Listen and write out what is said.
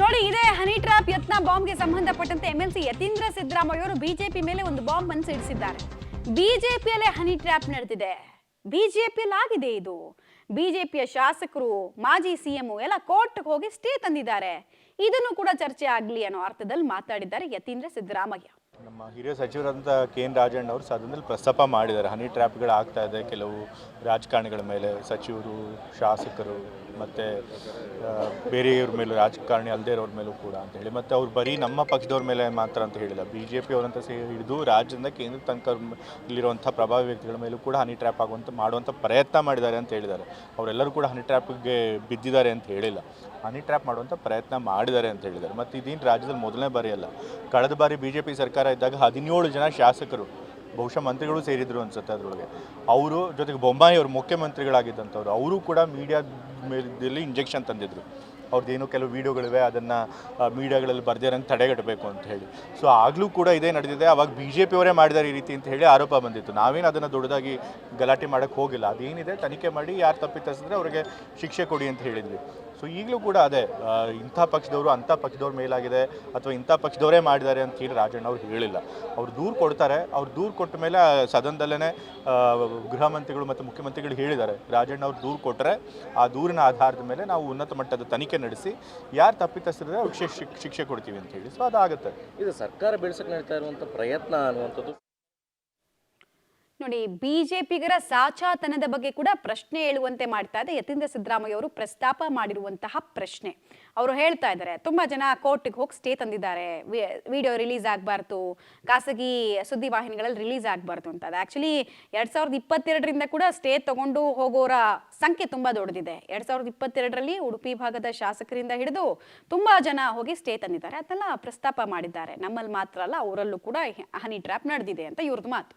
ನೋಡಿ, ಇದೇ honey trap ಯತ್ನ ಬಾಂಬ್ಗೆ ಸಂಬಂಧಪಟ್ಟಂತೆ ಎಂಎಲ್ಸಿ ಯತೀಂದ್ರ ಸಿದ್ದರಾಮಯ್ಯ ಅವರು ಬಿಜೆಪಿ ಮೇಲೆ ಒಂದು ಬಾಂಬ್ ಅನ್ನು ಸಿಡಿಸಿದ್ದಾರೆ. ಬಿಜೆಪಿಯಲ್ಲೇ ಹನಿ ಟ್ರ್ಯಾಪ್ ನಡೆದಿದೆ. ಬಿಜೆಪಿಯಲ್ಲಿ ಆಗಿದೆ ಇದು. ಬಿಜೆಪಿಯ ಶಾಸಕರು, ಮಾಜಿ ಸಿಎಂ ಎಲ್ಲ ಕೋರ್ಟ್ಗೆ ಹೋಗಿ ಸ್ಟೇ ತಂದಿದ್ದಾರೆ. ಇದನ್ನು ಕೂಡ ಚರ್ಚೆ ಆಗಲಿ ಅನ್ನೋ ಅರ್ಥದಲ್ಲಿ ಮಾತಾಡಿದ್ದಾರೆ ಯತೀಂದ್ರ ಸಿದ್ದರಾಮಯ್ಯ. ನಮ್ಮ ಹಿರಿಯ ಸಚಿವರಂತ KN ರಾಜಣ್ಣ ಅವರು ಸದನದಲ್ಲಿ ಪ್ರಸ್ತಾಪ ಮಾಡಿದ್ದಾರೆ. ಹನಿ ಟ್ರ್ಯಾಪ್ಗಳು ಆಗ್ತಾ ಇದೆ ಕೆಲವು ರಾಜಕಾರಣಿಗಳ ಮೇಲೆ, ಸಚಿವರು, ಶಾಸಕರು ಮತ್ತು ಬೇರೆಯವ್ರ ಮೇಲೂ, ರಾಜಕಾರಣಿ ಅಲ್ಲದೇ ಇರೋರ ಮೇಲೂ ಕೂಡ ಅಂತ ಹೇಳಿ. ಮತ್ತು ಅವ್ರು ಬರೀ ನಮ್ಮ ಪಕ್ಷದವ್ರ ಮೇಲೆ ಮಾತ್ರ ಅಂತ ಹೇಳಿಲ್ಲ, BJP ಅವರಂತ ಹಿಡಿದು ರಾಜ್ಯದಿಂದ ಕೇಂದ್ರ ತನಕ ಇಲ್ಲಿರುವಂಥ ಪ್ರಭಾವಿ ವ್ಯಕ್ತಿಗಳ ಮೇಲೂ ಕೂಡ ಹನಿ ಟ್ರ್ಯಾಪ್ ಮಾಡುವಂಥ ಪ್ರಯತ್ನ ಮಾಡಿದ್ದಾರೆ ಅಂತ ಹೇಳಿದ್ದಾರೆ. ಅವರೆಲ್ಲರೂ ಕೂಡ ಹನಿ ಟ್ರ್ಯಾಪ್ಗೆ ಬಿದ್ದಿದ್ದಾರೆ ಅಂತ ಹೇಳಿಲ್ಲ, ಹನಿ ಟ್ರ್ಯಾಪ್ ಮಾಡುವಂಥ ಪ್ರಯತ್ನ ಮಾಡಿದ್ದಾರೆ ಅಂತ ಹೇಳಿದ್ದಾರೆ. ಮತ್ತು ಇದೇನು ರಾಜ್ಯದಲ್ಲಿ ಮೊದಲನೇ ಬಾರಿ ಅಲ್ಲ. ಕಳೆದ ಬಾರಿ BJP ಸರ್ಕಾರ ಇದ್ದಾಗ 17 ಜನ ಶಾಸಕರು, ಬಹುಶಃ ಮಂತ್ರಿಗಳು ಸೇರಿದ್ರು ಅನ್ಸುತ್ತೆ ಅದರೊಳಗೆ, ಅವರು ಜೊತೆಗೆ ಬೊಮ್ಮಾಯಿ ಅವರು ಮುಖ್ಯಮಂತ್ರಿಗಳಾಗಿದ್ದಂಥವ್ರು, ಅವರು ಕೂಡ ಮೀಡಿಯಾ ಮೇಲದಲ್ಲಿ ಇಂಜೆಕ್ಷನ್ ತಂದಿದ್ರು. ಅವ್ರದ್ದೇನು ಕೆಲವು ವೀಡಿಯೋಗಳಿವೆ, ಅದನ್ನು ಮೀಡಿಯಾಗಳಲ್ಲಿ ಬರ್ದಿರಂಗೆ ತಡೆಗಟ್ಟಬೇಕು ಅಂತ ಹೇಳಿ. ಸೊ ಆಗಲೂ ಕೂಡ ಇದೇ ನಡೆದಿದೆ. ಆವಾಗ BJP ಅವರೇ ಮಾಡಿದ್ದಾರೆ ಈ ರೀತಿ ಅಂತ ಹೇಳಿ ಆರೋಪ ಬಂದಿತ್ತು. ನಾವೇನು ಅದನ್ನು ದೊಡ್ಡದಾಗಿ ಗಲಾಟೆ ಮಾಡೋಕ್ಕೆ ಹೋಗಿಲ್ಲ. ಅದೇನಿದೆ ತನಿಖೆ ಮಾಡಿ ಯಾರು ತಪ್ಪಿತಸ್ಥಿದ್ರೆ ಅವರಿಗೆ ಶಿಕ್ಷೆ ಕೊಡಿ ಅಂತ ಹೇಳಿದ್ವಿ. ಸೊ ಈಗಲೂ ಕೂಡ ಅದೇ, ಇಂಥ ಪಕ್ಷದವರು ಅಂಥ ಪಕ್ಷದವ್ರ ಮೇಲಾಗಿದೆ ಅಥವಾ ಇಂಥ ಪಕ್ಷದವರೇ ಮಾಡಿದ್ದಾರೆ ಅಂತ ಹೇಳಿ ರಾಜಣ್ಣ ಅವ್ರು ಹೇಳಿಲ್ಲ. ಅವ್ರು ದೂರು ಕೊಡ್ತಾರೆ. ಅವ್ರು ದೂರು ಕೊಟ್ಟ ಮೇಲೆ ಸದನದಲ್ಲೇ ಗೃಹ ಮಂತ್ರಿಗಳು ಮತ್ತು ಮುಖ್ಯಮಂತ್ರಿಗಳು ಹೇಳಿದ್ದಾರೆ, ರಾಜಣ್ಣ ಅವ್ರು ದೂರು ಕೊಟ್ಟರೆ ಆ ದೂರಿನ ಆಧಾರದ ಮೇಲೆ ನಾವು ಉನ್ನತ ಮಟ್ಟದ ತನಿಖೆ ನಡೆಸಿ ಯಾರು ತಪ್ಪಿತಸ್ಥರಿದ್ರೆ ಅವ್ರಿಗೆ ಶಿಕ್ಷೆ ಕೊಡ್ತೀವಿ ಅಂತ ಹೇಳಿ. ಸೊ ಅದಾಗುತ್ತೆ. ಇದು ಸರ್ಕಾರ ಬೆಳೆಸಕ್ಕೆ ನಡೀತಾ ಇರುವಂಥ ಪ್ರಯತ್ನ ಅನ್ನುವಂಥದ್ದು. ನೋಡಿ, ಬಿಜೆಪಿಗರ ಸಾಚಾತನದ ಬಗ್ಗೆ ಕೂಡ ಪ್ರಶ್ನೆ ಹೇಳುವಂತೆ ಮಾಡ್ತಾ ಇದೆ ಯತೀಂದ್ರ ಸಿದ್ದರಾಮಯ್ಯ ಅವರು ಪ್ರಸ್ತಾಪ ಮಾಡಿರುವಂತಹ ಪ್ರಶ್ನೆ. ಅವರು ಹೇಳ್ತಾ ಇದ್ದಾರೆ, ತುಂಬಾ ಜನ ಕೋರ್ಟ್ಗೆ ಹೋಗಿ ಸ್ಟೇ ತಂದಿದ್ದಾರೆ, ವಿಡಿಯೋ ರಿಲೀಸ್ ಆಗಬಾರ್ದು, ಖಾಸಗಿ ಸುದ್ದಿವಾಹಿನಿಗಳಲ್ಲಿ ರಿಲೀಸ್ ಆಗಬಾರ್ದು ಅಂತ. ಅದು ಆ್ಯಕ್ಚುಲಿ 2022ರಿಂದ ಕೂಡ ಸ್ಟೇ ತಗೊಂಡು ಹೋಗೋರ ಸಂಖ್ಯೆ ತುಂಬ ದೊಡ್ಡದಿದೆ. 2022ರಲ್ಲಿ ಉಡುಪಿ ಭಾಗದ ಶಾಸಕರಿಂದ ಹಿಡಿದು ತುಂಬಾ ಜನ ಹೋಗಿ ಸ್ಟೇ ತಂದಿದ್ದಾರೆ. ಅದನ್ನೆಲ್ಲ ಪ್ರಸ್ತಾಪ ಮಾಡಿದ್ದಾರೆ. ನಮ್ಮಲ್ಲಿ ಮಾತ್ರ ಅಲ್ಲ, ಅವರಲ್ಲೂ ಕೂಡ ಹನಿ ಟ್ರ್ಯಾಪ್ ನಡೆದಿದೆ ಅಂತ ಇವ್ರದ್ದು ಮಾತು.